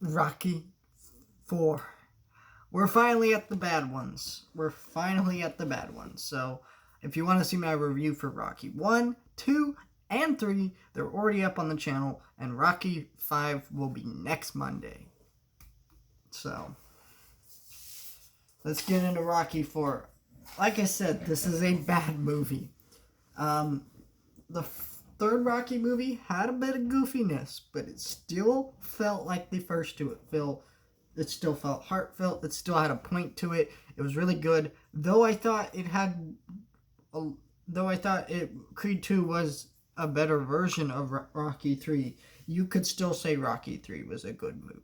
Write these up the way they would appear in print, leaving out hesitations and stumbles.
Rocky 4. We're finally at the bad ones. So, if you want to see my review for Rocky 1, 2, and 3, they're already up on the channel, and Rocky 5 will be next Monday. So, let's get into Rocky 4. Like I said, this is a bad movie. The third Rocky movie had a bit of goofiness, but it still felt like the first two. It still felt heartfelt. It still had a point to it. It was really good. Though I thought Creed 2 was a better version of Rocky 3, you could still say Rocky 3 was a good movie.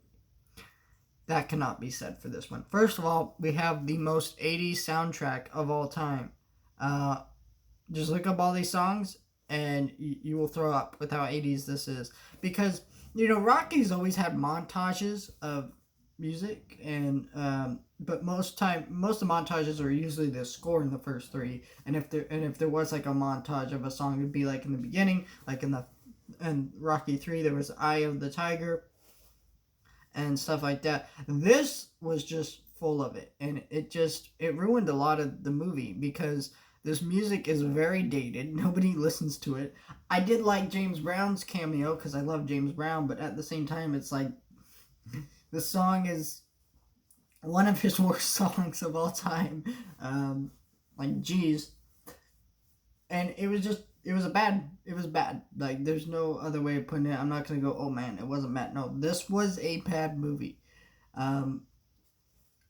That cannot be said for this one. First of all, we have the most 80s soundtrack of all time. Just look up all these songs and you will throw up with how 80s this is. Because, Rocky's always had montages of music, and but most of the montages are usually the score in the first three. And if there was like a montage of a song, it'd be like in the beginning, like in Rocky 3 there was Eye of the Tiger and stuff like that. This was just full of it, and it ruined a lot of the movie because this music is very dated. Nobody listens to it. I did like James Brown's cameo because I love James Brown, but at the same time, it's like the song is one of his worst songs of all time. Geez. And it was bad. Like, there's no other way of putting it. I'm not going to go, oh man, it wasn't bad. No, this was a bad movie. And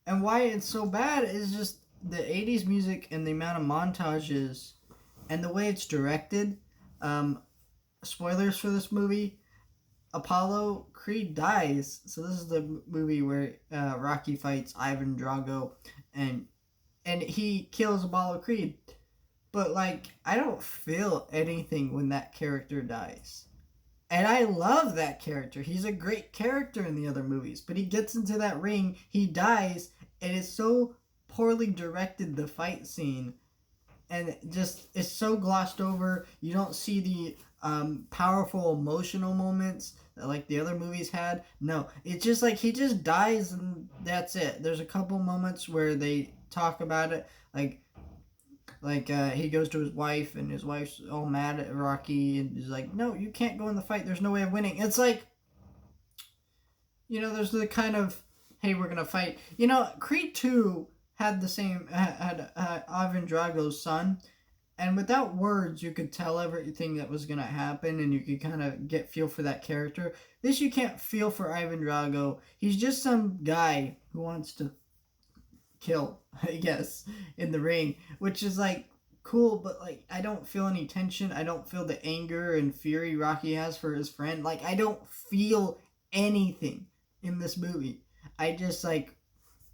why it's so bad is just the 80s music and the amount of montages and the way it's directed. Spoilers for this movie. Apollo Creed dies. So this is the movie where Rocky fights Ivan Drago and he kills Apollo Creed. But I don't feel anything when that character dies. And I love that character. He's a great character in the other movies. But he gets into that ring, he dies, and it's so poorly directed, the fight scene. And it's so glossed over. You don't see the powerful emotional moments that the other movies had. No, it's just he just dies and that's it. There's a couple moments where they talk about it, he goes to his wife and his wife's all mad at Rocky and is like, no, you can't go in the fight. There's no way of winning. It's there's the kind of, hey, we're gonna fight. Creed 2 had the same had Ivan Drago's son, and without words you could tell everything that was gonna happen, and you could kind of feel for that character. This you can't feel for Ivan Drago. He's just some guy who wants to kill, I guess, in the ring, which is cool, but I don't feel any tension. I don't feel the anger and fury Rocky has for his friend. I don't feel anything in this movie. I just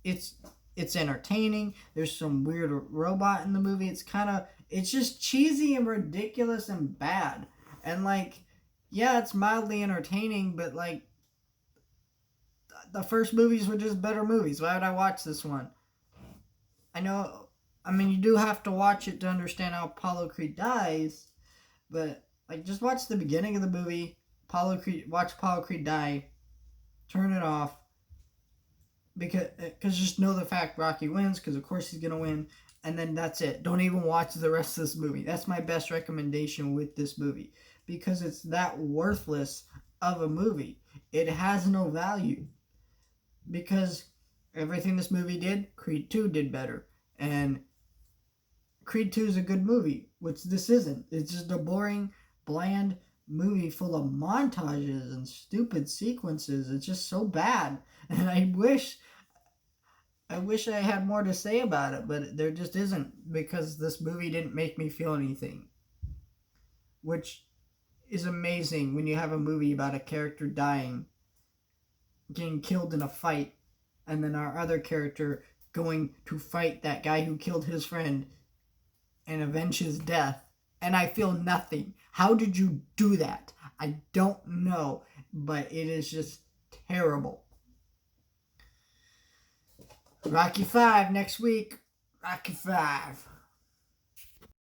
it's entertaining. There's some weird robot in the movie. It's just cheesy and ridiculous and bad. And yeah, it's mildly entertaining, but the first movies were just better movies. Why would I watch this one? You do have to watch it to understand how Apollo Creed dies, but just watch the beginning of the movie, watch Apollo Creed die, turn it off, because just know the fact Rocky wins, because of course he's gonna win, and then that's it. Don't even watch the rest of this movie. That's my best recommendation with this movie, because it's that worthless of a movie. It has no value, because everything this movie did, Creed 2 did better. And Creed 2 is a good movie, which this isn't. It's just a boring, bland movie full of montages and stupid sequences. It's just so bad. And I wish I had more to say about it, but there just isn't, because this movie didn't make me feel anything. Which is amazing when you have a movie about a character dying, getting killed in a fight, and then our other character going to fight that guy who killed his friend and avenge his death, and I feel nothing. How did you do that? I don't know, but it is just terrible. Rocky 5 next week. Rocky 5.